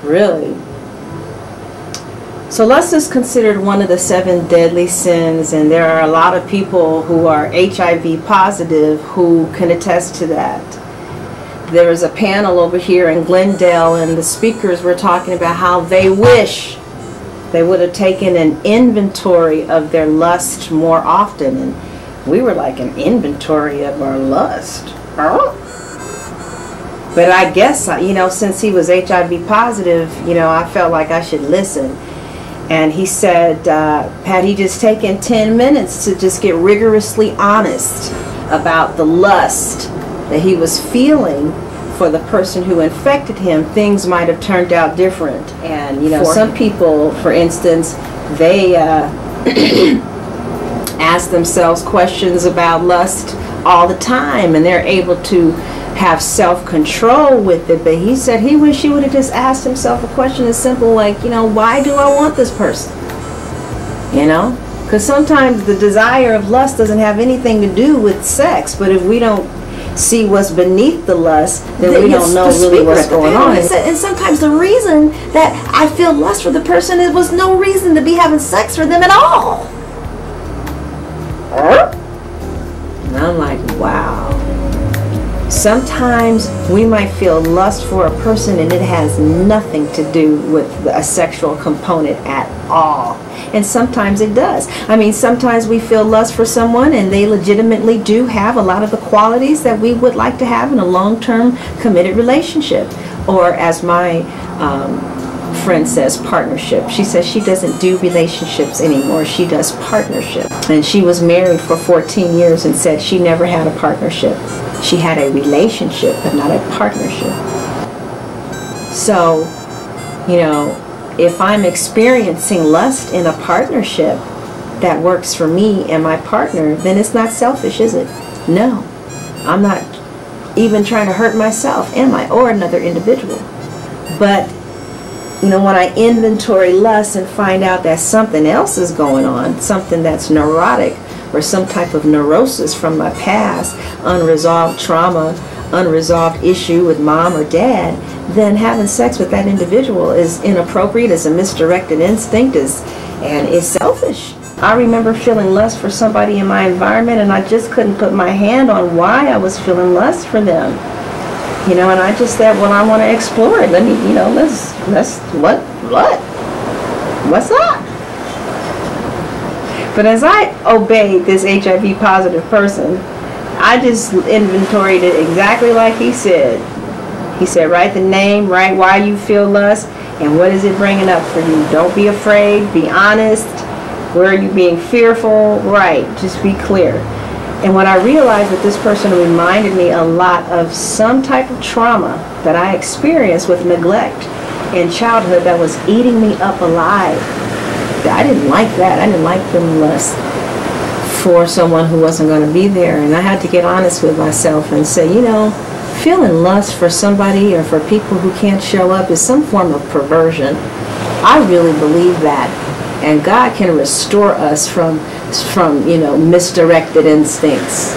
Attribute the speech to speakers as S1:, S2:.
S1: Really? So lust is considered one of the 7 deadly sins, and there are a lot of people who are HIV positive who can attest to that. There was a panel over here in Glendale, and the speakers were talking about how they wish they would have taken an inventory of their lust more often. And we were like, an inventory of our lust? Huh? But I guess, you know, since he was HIV positive, you know, I felt like I should listen. And he said, had he just taken 10 minutes to just get rigorously honest about the lust that he was feeling for the person who infected him, things might have turned out different. And, you know, some people, for instance, they ask themselves questions about lust all the time, and they're able to have self-control with it. But he said he wished he would have just asked himself a question as simple like, you know, why do I want this person? You know, because sometimes the desire of lust doesn't have anything to do with sex, but if we don't see what's beneath the lust, then we don't know really what's going on.
S2: And sometimes the reason that I feel lust for the person, it was no reason to be having sex for them at all.
S1: And I'm like, wow. Sometimes we might feel lust for a person and it has nothing to do with a sexual component at all. And sometimes it does. I mean, sometimes we feel lust for someone and they legitimately do have a lot of the qualities that we would like to have in a long-term committed relationship. Or as my friend says, partnership. She says she doesn't do relationships anymore. She does partnership. And she was married for 14 years and said she never had a partnership. She had a relationship, but not a partnership. So, you know, if I'm experiencing lust in a partnership that works for me and my partner, then it's not selfish, is it? No. I'm not even trying to hurt myself, am I? Or another individual. But, you know, when I inventory lust and find out that something else is going on, something that's neurotic, or some type of neurosis from my past, unresolved trauma, unresolved issue with mom or dad, then having sex with that individual is inappropriate, is a misdirected instinct, and is selfish. I remember feeling lust for somebody in my environment, and I just couldn't put my hand on why I was feeling lust for them. You know, and I just said, well, I want to explore it. Let me, you know, let's what's up? But as I obeyed this HIV positive person, I just inventoried it exactly like he said. He said, write the name, write why you feel lust, and what is it bringing up for you. Don't be afraid, be honest. Where are you being fearful? Right, just be clear. And when I realized that this person reminded me a lot of some type of trauma that I experienced with neglect in childhood that was eating me up alive. I didn't like that. I didn't like feeling lust for someone who wasn't going to be there. And I had to get honest with myself and say, you know, feeling lust for somebody or for people who can't show up is some form of perversion. I really believe that. And God can restore us from you know, misdirected instincts.